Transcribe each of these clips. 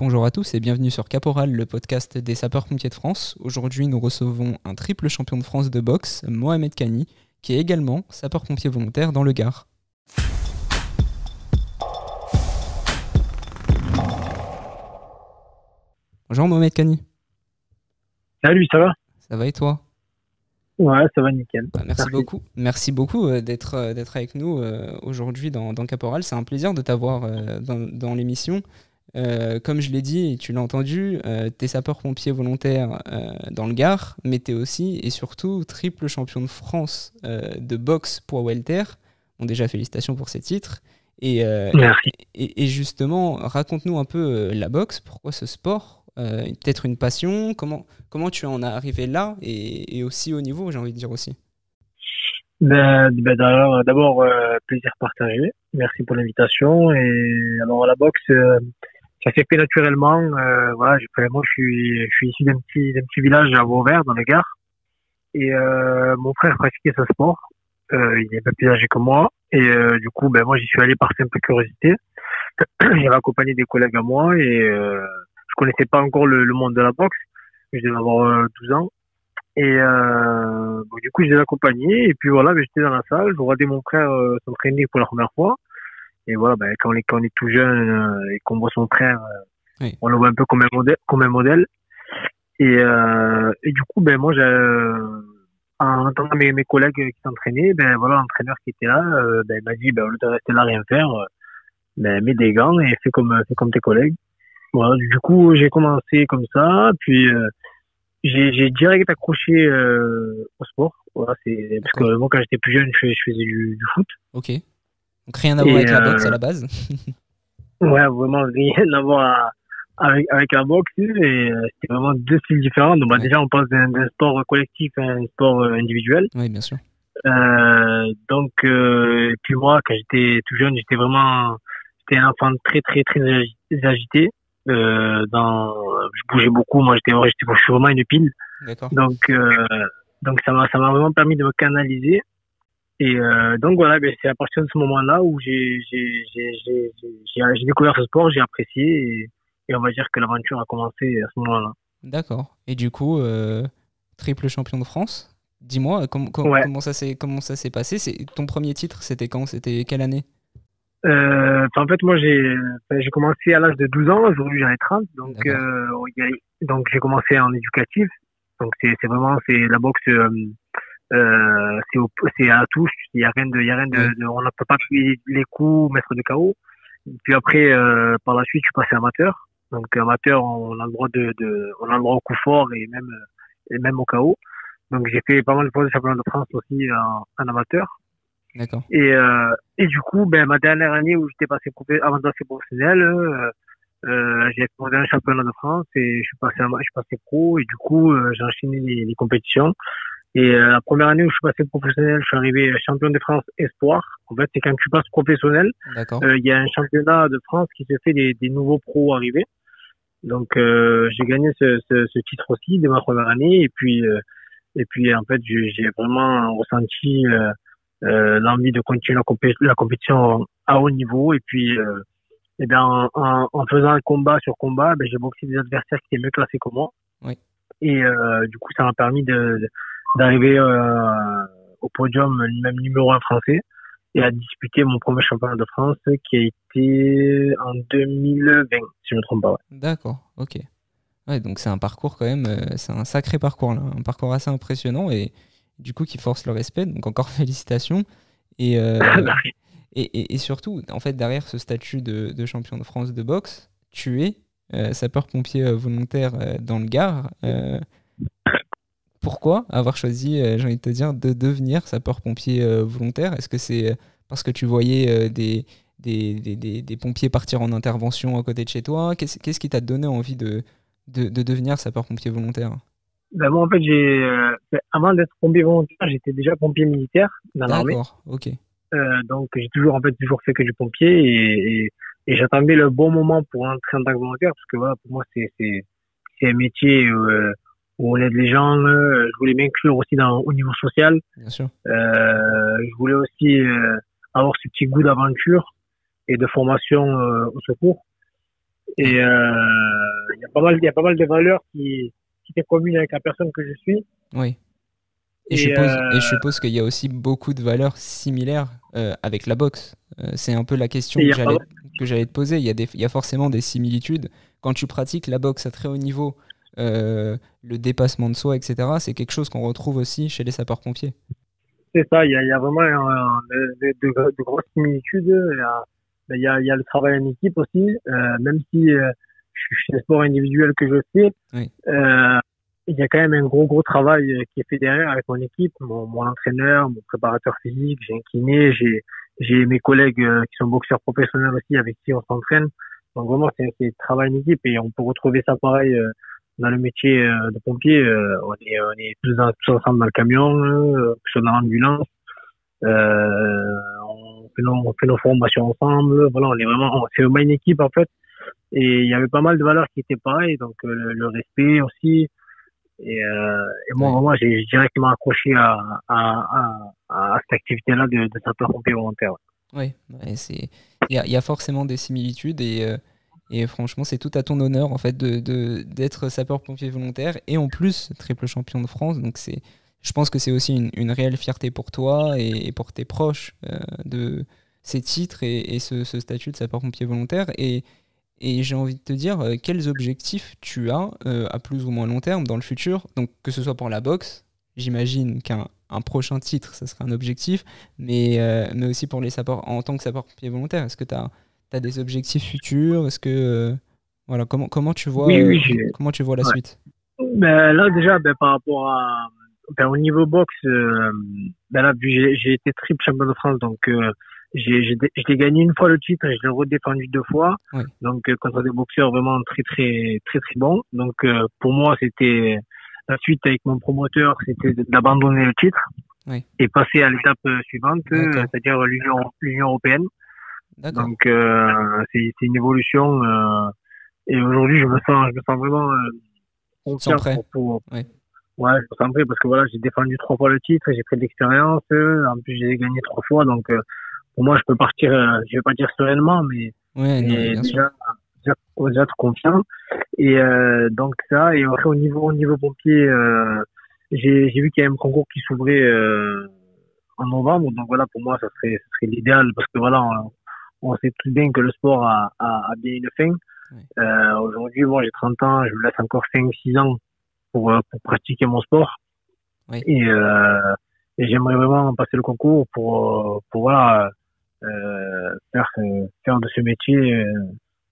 Bonjour à tous et bienvenue sur Caporal, le podcast des sapeurs-pompiers de France. Aujourd'hui, nous recevons un triple champion de France de boxe, Mohamed Kani, qui est également sapeur-pompier volontaire dans le Gard. Bonjour Mohamed Kani. Salut, ça va? Ça va et toi? Ouais, ça va nickel. Merci beaucoup. Merci beaucoup d'être avec nous aujourd'hui dans Caporal. C'est un plaisir de t'avoir dans l'émission. Comme je l'ai dit et tu l'as entendu, t'es sapeur-pompier volontaire dans le Gard, mais t'es aussi et surtout triple champion de France de boxe poids welter. Bon, déjà, félicitations pour ces titres. Merci. Et justement, raconte-nous un peu la boxe, pourquoi ce sport, peut-être une passion, comment tu en es arrivé là et aussi au niveau, j'ai envie de dire aussi. D'abord, plaisir partagé. Merci pour l'invitation. Et alors, la boxe, ça s'est fait naturellement. Voilà, moi, je suis issu d'un petit village à Vauvert, dans le Gard. Et mon frère pratiquait ce sport. Il est un peu plus âgé que moi. Et du coup, moi, j'y suis allé par simple curiosité. J'avais accompagné des collègues à moi et je connaissais pas encore le monde de la boxe. Je devais avoir 12 ans. Et du coup, je les ai accompagnés. Et puis voilà, j'étais dans la salle. Je regardais mon frère s'entraîner pour la première fois. Et voilà, quand on est tout jeune et qu'on voit son frère, Oui. on le voit un peu comme un modèle. Et du coup, moi, en entendant mes collègues qui s'entraînaient, voilà, l'entraîneur qui était là, il m'a dit, au lieu de rester là rien faire, mets des gants et fais comme tes collègues. Voilà, du coup, j'ai commencé comme ça, puis j'ai direct accroché au sport. Voilà, c'est parce que moi, quand j'étais plus jeune, je faisais du foot. Ok. Donc rien à voir avec la boxe à la base. Ouais, vraiment rien à voir avec la boxe. Et c'était vraiment deux styles différents. Donc, Ouais. déjà, on passe d'un sport collectif à un sport individuel. Oui, bien sûr. Et puis moi, quand j'étais tout jeune, j'étais un enfant très, très, très agité. Je bougeais beaucoup. Moi, je suis vraiment une pile. D'accord. Donc ça m'a vraiment permis de me canaliser. Et donc voilà, c'est à partir de ce moment-là où j'ai découvert ce sport, j'ai apprécié et on va dire que l'aventure a commencé à ce moment-là. D'accord. Et du coup, triple champion de France. Dis-moi, Ouais. comment ça s'est passé? Ton premier titre, c'était quand? C'était quelle année? En fait, moi, j'ai commencé à l'âge de 12 ans. Aujourd'hui, j'en ai 30. Donc, D'accord. donc j'ai commencé en éducatif. Donc, c'est la boxe, c'est à la touche. Il y a rien Oui. on ne peut pas appuyer les coups, mettre de KO. Puis après, par la suite, je suis passé amateur. Donc, amateur, on a le droit on a le droit au coup fort et même au KO. Donc, j'ai fait pas mal de fois de championnat de France aussi en amateur. D'accord. Et du coup, ma dernière année où j'étais passé avant de passer professionnel, j'ai fait mon dernier championnat de France et je suis passé pro et du coup, j'ai enchaîné les compétitions. Et la première année où je suis passé professionnel, je suis arrivé champion de France espoir. En fait, c'est quand tu passes professionnel, D'accord. il y a un championnat de France qui se fait des nouveaux pros arrivés. Donc, j'ai gagné ce titre aussi dès ma première année et puis en fait, j'ai vraiment ressenti l'envie de continuer la compétition à haut niveau et puis en faisant un combat sur combat, j'ai boxé des adversaires qui étaient mieux classés que moi Oui. et du coup ça m'a permis d'arriver au podium même numéro 1 français et à disputer mon premier championnat de France qui a été en 2020 si je me trompe pas. Ouais. D'accord. Ok. Ouais, donc c'est un parcours quand même, c'est un sacré parcours là, un parcours assez impressionnant et du coup qui force le respect. Donc encore félicitations. Et, et surtout, en fait, derrière ce statut de champion de France de boxe, tu es sapeur-pompier volontaire dans le Gard. Pourquoi avoir choisi, j'ai envie de te dire, de devenir sapeur-pompier volontaire? Est-ce que c'est parce que tu voyais des pompiers partir en intervention à côté de chez toi? Qu'est-ce qui t'a donné envie de devenir sapeur-pompier volontaire? Moi en fait avant d'être pompier volontaire, j'étais déjà pompier militaire dans l'armée. D'accord, ok. Donc j'ai toujours fait que du pompier et j'attendais le bon moment pour entrer en tant que volontaire parce que voilà pour moi c'est un métier où on aide les gens. Je voulais m'inclure aussi au niveau social. Bien sûr. Je voulais aussi avoir ce petit goût d'aventure et de formation au secours. Et il y a pas mal de valeurs qui étaient communes avec la personne que je suis. Oui. Et Et je suppose qu'il y a aussi beaucoup de valeurs similaires avec la boxe. C'est un peu la question il y a pas mal, que j'allais te poser. Il y a forcément des similitudes. Quand tu pratiques la boxe à très haut niveau, le dépassement de soi, etc., c'est quelque chose qu'on retrouve aussi chez les sapeurs-pompiers. c'est ça, il y a vraiment de grosses similitudes. Il y a le travail en équipe aussi, même si je suis un sport individuel que je fais. Oui, Euh, il y a quand même un gros travail qui est fait derrière avec mon équipe, mon entraîneur, mon préparateur physique, j'ai un kiné, j'ai mes collègues qui sont boxeurs professionnels aussi avec qui on s'entraîne. Donc vraiment, c'est un travail en équipe et on peut retrouver ça pareil dans le métier de pompier. On est tous ensemble dans le camion, sur dans l'ambulance. On fait nos formations ensemble. Voilà, c'est vraiment une équipe en fait. Et il y avait pas mal de valeurs qui étaient pareilles, donc le respect aussi. Et moi, oui, vraiment, j'ai directement accroché à cette activité-là de sapeur-pompier volontaire. oui. Ouais, il y a forcément des similitudes et franchement, c'est tout à ton honneur en fait d'être sapeur-pompier volontaire et en plus triple champion de France. Donc je pense que c'est aussi une réelle fierté pour toi et pour tes proches de ces titres et ce statut de sapeur-pompier volontaire. Et j'ai envie de te dire, quels objectifs tu as à plus ou moins long terme dans le futur? Donc, que ce soit pour la boxe, j'imagine qu'un un prochain titre, ça serait un objectif, mais aussi pour les sapeurs, en tant que sapeur-pompier volontaire. Est-ce que tu as des objectifs futurs? Est-ce que, voilà, Oui, oui, comment tu vois la ouais. suite? Ben, là, déjà, ben, par rapport au niveau boxe, ben là, j'ai été triple champion de France, donc, j'ai gagné une fois le titre et je l'ai redéfendu deux fois. Oui, Donc, contre des boxeurs vraiment très bons. Donc, pour moi, c'était la suite avec mon promoteur, c'était d'abandonner le titre oui, et passer à l'étape suivante, d'accord, c'est-à-dire l'Union européenne. d'accord. Donc, c'est une évolution, et aujourd'hui, je me sens vraiment, Tu te sens confiant prêt? Oui, ouais, je me sens prêt parce que voilà, j'ai défendu trois fois le titre, j'ai pris de l'expérience, en plus j'ai gagné trois fois, donc pour moi je peux partir, je vais pas dire sereinement, ouais, non, mais mais bien sûr. déjà être confiant. Et donc ça, et après au niveau pompier, j'ai vu qu'il y a un concours qui s'ouvrait en novembre, donc voilà pour moi ça serait l'idéal parce que voilà on sait tout bien que le sport a bien une fin. Oui, Aujourd'hui, moi j'ai 30 ans, je me laisse encore 5 6 ans pour pratiquer mon sport. oui. Et, et j'aimerais vraiment passer le concours pour voilà, faire de ce métier,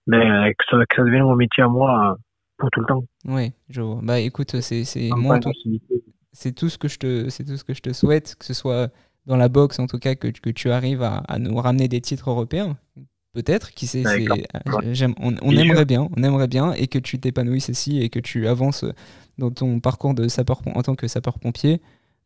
que ça devienne mon métier à moi pour tout le temps. Oui, je vois. Bah écoute, Même moi pas en une tout, activité. c'est tout ce que je te souhaite, que ce soit dans la boxe en tout cas, que tu arrives à nous ramener des titres européens. Peut-être, qui sait, D'accord. Ouais. Bien sûr. on aimerait bien, et que tu t'épanouisses ici et que tu avances dans ton parcours en tant que sapeur-pompier.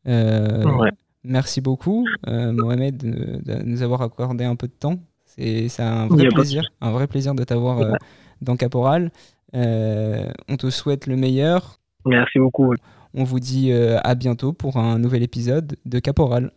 Euh, Ouais. Merci beaucoup, Mohamed, de nous avoir accordé un peu de temps. C'est Il y a pas de souci. un vrai plaisir de t'avoir dans Caporal. On te souhaite le meilleur. Merci beaucoup. On vous dit à bientôt pour un nouvel épisode de Caporal.